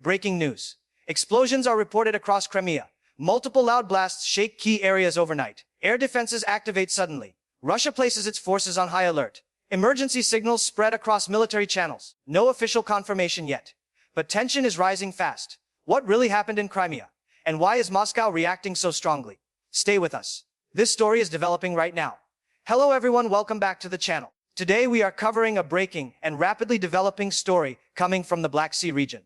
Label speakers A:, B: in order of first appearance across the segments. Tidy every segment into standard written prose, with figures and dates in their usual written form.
A: Breaking news. Explosions are reported across Crimea. Multiple loud blasts shake key areas overnight. Air defenses activate suddenly. Russia places its forces on high alert. Emergency signals spread across military channels. No official confirmation yet. But tension is rising fast. What really happened in Crimea? And why is Moscow reacting so strongly? Stay with us. This story is developing right now. Hello everyone, welcome back to the channel. Today we are covering a breaking and rapidly developing story coming from the Black Sea region.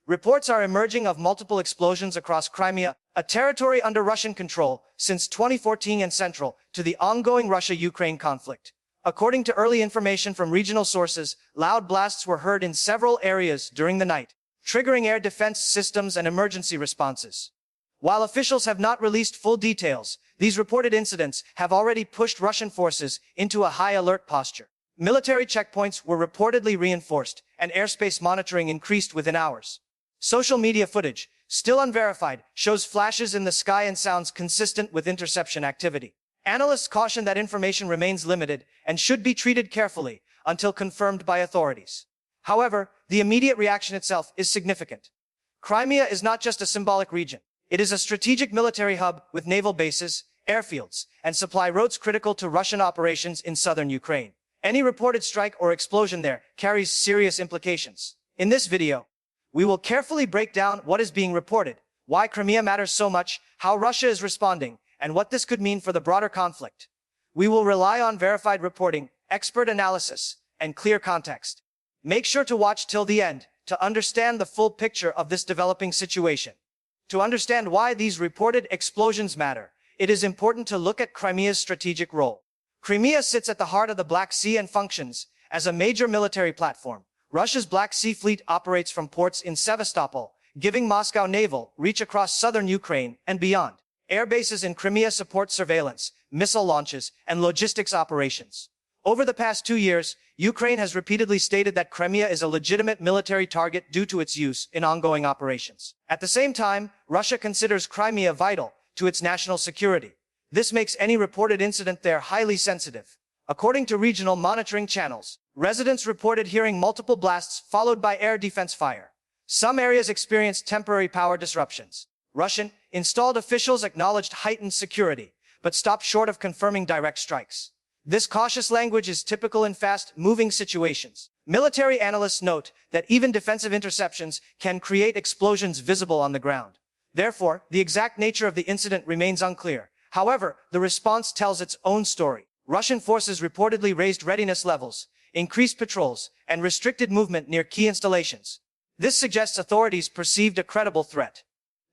A: Reports are emerging of multiple explosions across Crimea, a territory under Russian control since 2014 and central to the ongoing Russia-Ukraine conflict. According to early information from regional sources, loud blasts were heard in several areas during the night, triggering air defense systems and emergency responses. While officials have not released full details, these reported incidents have already pushed Russian forces into a high alert posture. Military checkpoints were reportedly reinforced, and airspace monitoring increased within hours. Social media footage, still unverified, shows flashes in the sky and sounds consistent with interception activity. Analysts caution that information remains limited and should be treated carefully until confirmed by authorities. However, the immediate reaction itself is significant. Crimea is not just a symbolic region. It is a strategic military hub with naval bases, airfields, and supply routes critical to Russian operations in southern Ukraine. Any reported strike or explosion there carries serious implications. In this video, we will carefully break down what is being reported, why Crimea matters so much, how Russia is responding, and what this could mean for the broader conflict. We will rely on verified reporting, expert analysis, and clear context. Make sure to watch till the end to understand the full picture of this developing situation. To understand why these reported explosions matter, it is important to look at Crimea's strategic role. Crimea sits at the heart of the Black Sea and functions as a major military platform. Russia's Black Sea Fleet operates from ports in Sevastopol, giving Moscow naval reach across southern Ukraine and beyond. Air bases in Crimea support surveillance, missile launches, and logistics operations. Over the past 2 years, Ukraine has repeatedly stated that Crimea is a legitimate military target due to its use in ongoing operations. At the same time, Russia considers Crimea vital to its national security. This makes any reported incident there highly sensitive. According to regional monitoring channels, residents reported hearing multiple blasts followed by air defense fire. Some areas experienced temporary power disruptions. Russian-installed officials acknowledged heightened security, but stopped short of confirming direct strikes. This cautious language is typical in fast-moving situations. Military analysts note that even defensive interceptions can create explosions visible on the ground. Therefore, the exact nature of the incident remains unclear. However, the response tells its own story. Russian forces reportedly raised readiness levels, increased patrols, and restricted movement near key installations. This suggests authorities perceived a credible threat.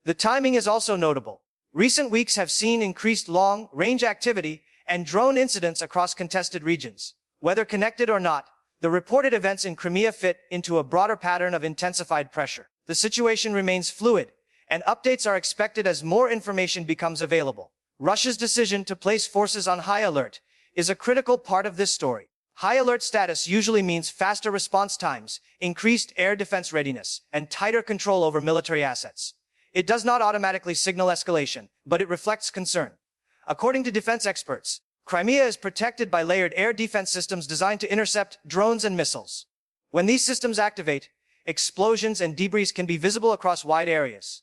A: The timing is also notable. Recent weeks have seen increased long-range activity and drone incidents across contested regions. Whether connected or not, the reported events in Crimea fit into a broader pattern of intensified pressure. The situation remains fluid, and updates are expected as more information becomes available. Russia's decision to place forces on high alert is a critical part of this story. High alert status usually means faster response times, increased air defense readiness, and tighter control over military assets. It does not automatically signal escalation, but it reflects concern. According to defense experts, Crimea is protected by layered air defense systems designed to intercept drones and missiles. When these systems activate, explosions and debris can be visible across wide areas.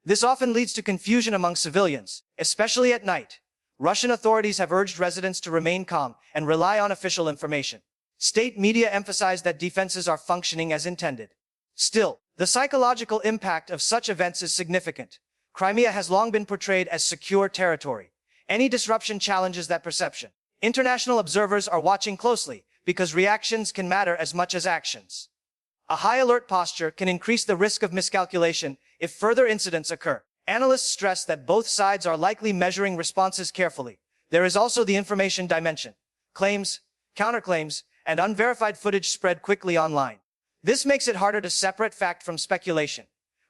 A: This often leads to confusion among civilians, especially at night. Russian authorities have urged residents to remain calm and rely on official information. State media emphasize that defenses are functioning as intended. Still, the psychological impact of such events is significant. Crimea has long been portrayed as secure territory. Any disruption challenges that perception. International observers are watching closely because reactions can matter as much as actions. A high alert posture can increase the risk of miscalculation if further incidents occur. Analysts stress that both sides are likely measuring responses carefully. There is also the information dimension. Claims, counterclaims, and unverified footage spread quickly online. This makes it harder to separate fact from speculation.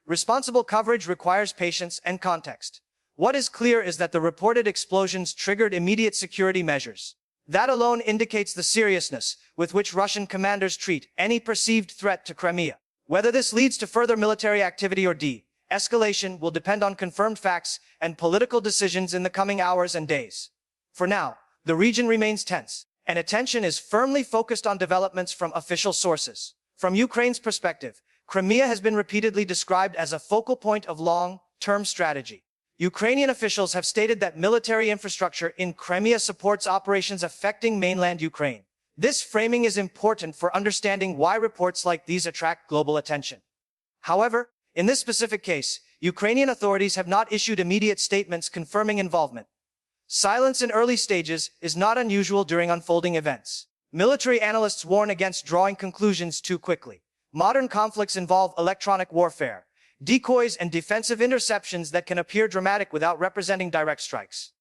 A: Responsible coverage requires patience and context. What is clear is that the reported explosions triggered immediate security measures. That alone indicates the seriousness with which Russian commanders treat any perceived threat to Crimea. Whether this leads to further military activity or de-escalation will depend on confirmed facts and political decisions in the coming hours and days. For now, the region remains tense, and attention is firmly focused on developments from official sources. From Ukraine's perspective, Crimea has been repeatedly described as a focal point of long-term strategy. Ukrainian officials have stated that military infrastructure in Crimea supports operations affecting mainland Ukraine. This framing is important for understanding why reports like these attract global attention. However, in this specific case, Ukrainian authorities have not issued immediate statements confirming involvement. Silence in early stages is not unusual during unfolding events. Military analysts warn against drawing conclusions too quickly. Modern conflicts involve electronic warfare, decoys, and defensive interceptions that can appear dramatic without representing direct strikes.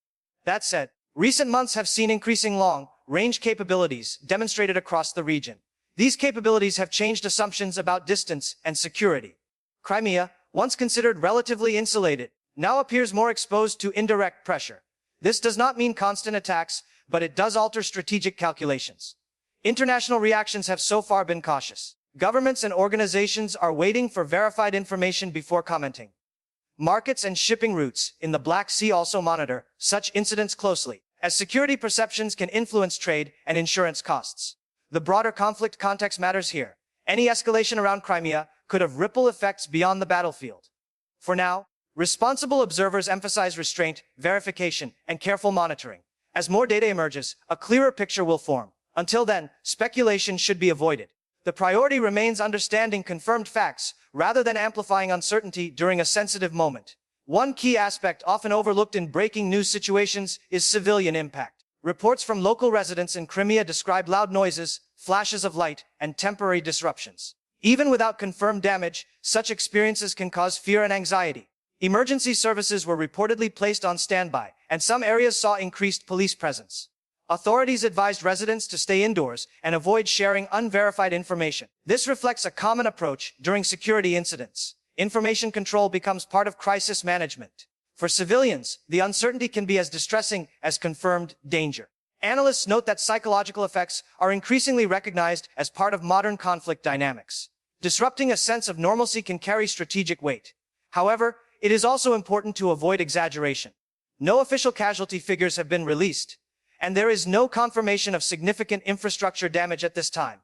A: That said, recent months have seen increasing long-range capabilities demonstrated across the region. These capabilities have changed assumptions about distance and security. Crimea, once considered relatively insulated, now appears more exposed to indirect pressure. This does not mean constant attacks, but it does alter strategic calculations. International reactions have so far been cautious. Governments and organizations are waiting for verified information before commenting. Markets and shipping routes in the Black Sea also monitor such incidents closely, as security perceptions can influence trade and insurance costs. The broader conflict context matters here. Any escalation around Crimea could have ripple effects beyond the battlefield. For now, responsible observers emphasize restraint, verification, and careful monitoring. As more data emerges, a clearer picture will form. Until then, speculation should be avoided. The priority remains understanding confirmed facts rather than amplifying uncertainty during a sensitive moment. One key aspect often overlooked in breaking news situations is civilian impact. Reports from local residents in Crimea describe loud noises, flashes of light, and temporary disruptions. Even without confirmed damage, such experiences can cause fear and anxiety. Emergency services were reportedly placed on standby, and some areas saw increased police presence. Authorities advised residents to stay indoors and avoid sharing unverified information. This reflects a common approach during security incidents. Information control becomes part of crisis management. For civilians, the uncertainty can be as distressing as confirmed danger. Analysts note that psychological effects are increasingly recognized as part of modern conflict dynamics. Disrupting a sense of normalcy can carry strategic weight. However, it is also important to avoid exaggeration. No official casualty figures have been released, and there is no confirmation of significant infrastructure damage at this time.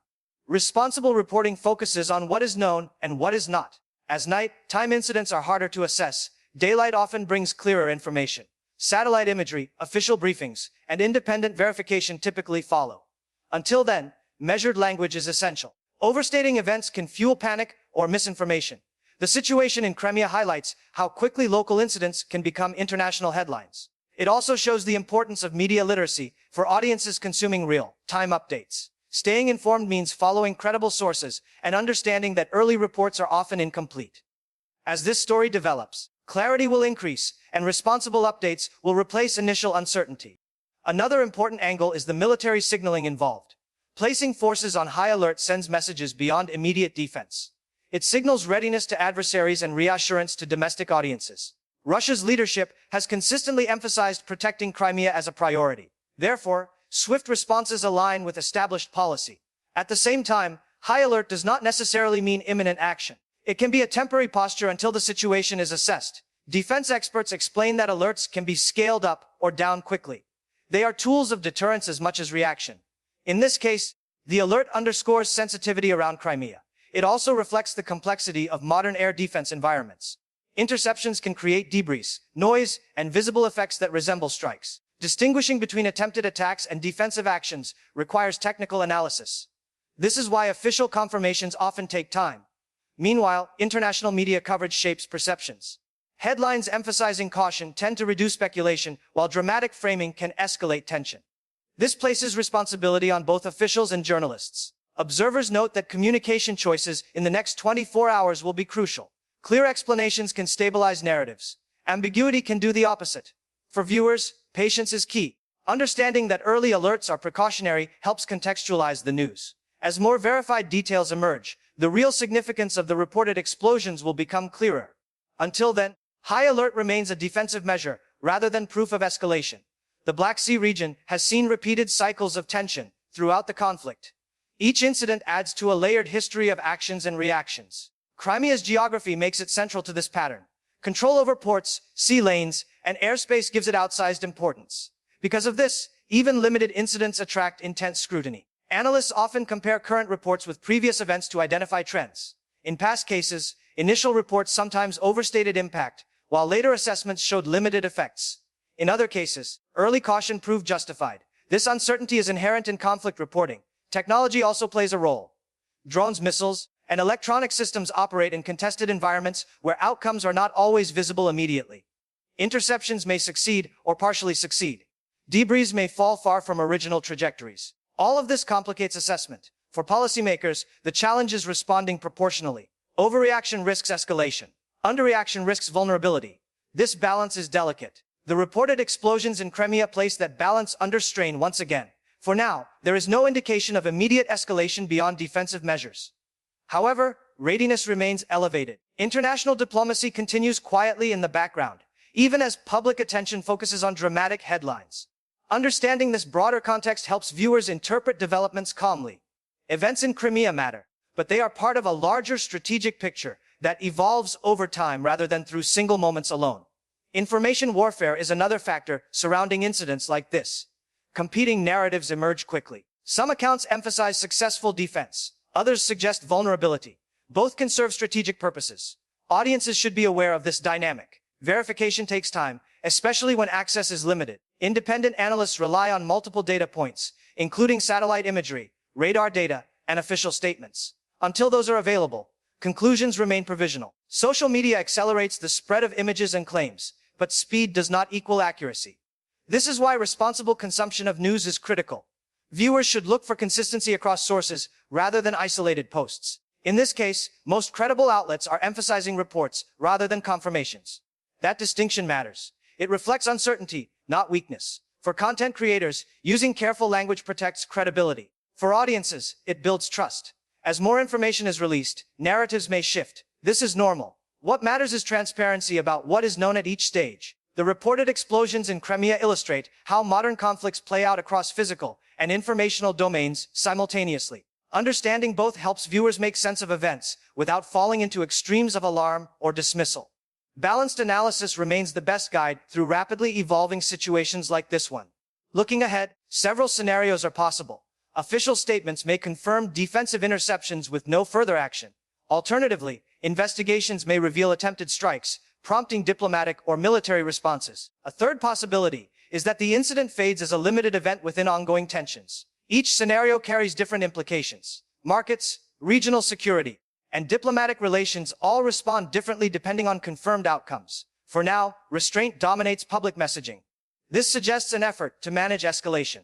A: Responsible reporting focuses on what is known and what is not. As night-time incidents are harder to assess, daylight often brings clearer information. Satellite imagery, official briefings, and independent verification typically follow. Until then, measured language is essential. Overstating events can fuel panic or misinformation. The situation in Crimea highlights how quickly local incidents can become international headlines. It also shows the importance of media literacy for audiences consuming real-time updates. Staying informed means following credible sources and understanding that early reports are often incomplete. As this story develops, clarity will increase and responsible updates will replace initial uncertainty. Another important angle is the military signaling involved. Placing forces on high alert sends messages beyond immediate defense. It signals readiness to adversaries and reassurance to domestic audiences. Russia's leadership has consistently emphasized protecting Crimea as a priority. Therefore, swift responses align with established policy. At the same time, high alert does not necessarily mean imminent action. It can be a temporary posture until the situation is assessed. Defense experts explain that alerts can be scaled up or down quickly. They are tools of deterrence as much as reaction. In this case, the alert underscores sensitivity around Crimea. It also reflects the complexity of modern air defense environments. Interceptions can create debris, noise, and visible effects that resemble strikes. Distinguishing between attempted attacks and defensive actions requires technical analysis. This is why official confirmations often take time. Meanwhile, international media coverage shapes perceptions. Headlines emphasizing caution tend to reduce speculation, while dramatic framing can escalate tension. This places responsibility on both officials and journalists. Observers note that communication choices in the next 24 hours will be crucial. Clear explanations can stabilize narratives. Ambiguity can do the opposite. For viewers, patience is key. Understanding that early alerts are precautionary helps contextualize the news. As more verified details emerge, the real significance of the reported explosions will become clearer. Until then, high alert remains a defensive measure rather than proof of escalation. The Black Sea region has seen repeated cycles of tension throughout the conflict. Each incident adds to a layered history of actions and reactions. Crimea's geography makes it central to this pattern. Control over ports, sea lanes, and airspace gives it outsized importance. Because of this, even limited incidents attract intense scrutiny. Analysts often compare current reports with previous events to identify trends. In past cases, initial reports sometimes overstated impact, while later assessments showed limited effects. In other cases, early caution proved justified. This uncertainty is inherent in conflict reporting. Technology also plays a role. Drones, missiles, and electronic systems operate in contested environments where outcomes are not always visible immediately. Interceptions may succeed or partially succeed. Debris may fall far from original trajectories. All of this complicates assessment. For policymakers, the challenge is responding proportionally. Overreaction risks escalation. Underreaction risks vulnerability. This balance is delicate. The reported explosions in Crimea place that balance under strain once again. For now, there is no indication of immediate escalation beyond defensive measures. However, readiness remains elevated. International diplomacy continues quietly in the background, even as public attention focuses on dramatic headlines. Understanding this broader context helps viewers interpret developments calmly. Events in Crimea matter, but they are part of a larger strategic picture that evolves over time rather than through single moments alone. Information warfare is another factor surrounding incidents like this. Competing narratives emerge quickly. Some accounts emphasize successful defense. Others suggest vulnerability. Both can serve strategic purposes. Audiences should be aware of this dynamic. Verification takes time, especially when access is limited. Independent analysts rely on multiple data points, including satellite imagery, radar data, and official statements. Until those are available, conclusions remain provisional. Social media accelerates the spread of images and claims, but speed does not equal accuracy. This is why responsible consumption of news is critical. Viewers should look for consistency across sources rather than isolated posts. In this case, most credible outlets are emphasizing reports rather than confirmations. That distinction matters. It reflects uncertainty, not weakness. For content creators, using careful language protects credibility. For audiences, it builds trust. As more information is released, narratives may shift. This is normal. What matters is transparency about what is known at each stage. The reported explosions in Crimea illustrate how modern conflicts play out across physical and informational domains simultaneously. Understanding both helps viewers make sense of events without falling into extremes of alarm or dismissal. Balanced analysis remains the best guide through rapidly evolving situations like this one. Looking ahead, several scenarios are possible. Official statements may confirm defensive interceptions with no further action. Alternatively, investigations may reveal attempted strikes, prompting diplomatic or military responses. A third possibility is that the incident fades as a limited event within ongoing tensions. Each scenario carries different implications. Markets, regional security, and diplomatic relations all respond differently depending on confirmed outcomes. For now, restraint dominates public messaging. This suggests an effort to manage escalation.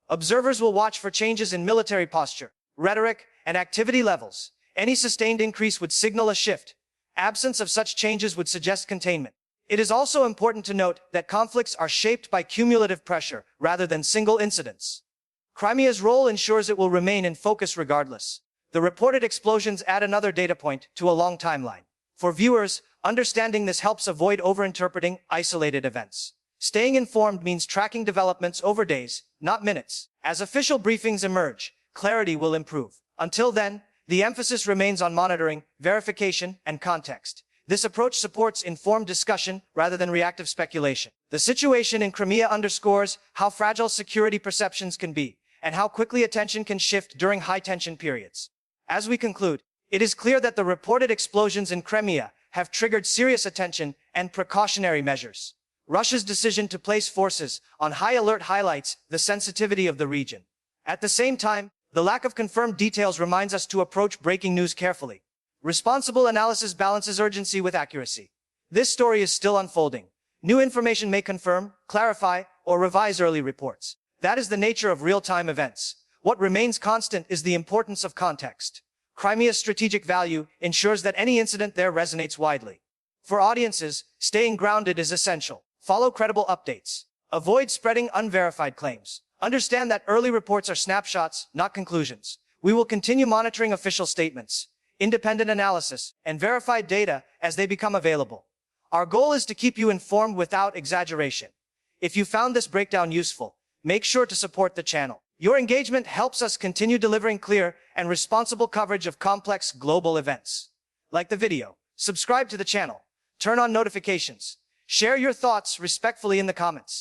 A: Observers will watch for changes in military posture, rhetoric, and activity levels. Any sustained increase would signal a shift. Absence of such changes would suggest containment. It is also important to note that conflicts are shaped by cumulative pressure rather than single incidents. Crimea's role ensures it will remain in focus regardless. The reported explosions add another data point to a long timeline. For viewers, understanding this helps avoid overinterpreting isolated events. Staying informed means tracking developments over days, not minutes. As official briefings emerge, clarity will improve. Until then, the emphasis remains on monitoring, verification, and context. This approach supports informed discussion rather than reactive speculation. The situation in Crimea underscores how fragile security perceptions can be and how quickly attention can shift during high-tension periods. As we conclude, it is clear that the reported explosions in Crimea have triggered serious attention and precautionary measures. Russia's decision to place forces on high alert highlights the sensitivity of the region. At the same time, the lack of confirmed details reminds us to approach breaking news carefully. Responsible analysis balances urgency with accuracy. This story is still unfolding. New information may confirm, clarify, or revise early reports. That is the nature of real-time events. What remains constant is the importance of context. Crimea's strategic value ensures that any incident there resonates widely. For audiences, staying grounded is essential. Follow credible updates. Avoid spreading unverified claims. Understand that early reports are snapshots, not conclusions. We will continue monitoring official statements, independent analysis, and verified data as they become available. Our goal is to keep you informed without exaggeration. If you found this breakdown useful, make sure to support the channel. Your engagement helps us continue delivering clear and responsible coverage of complex global events. Like the video, subscribe to the channel, turn on notifications, share your thoughts respectfully in the comments.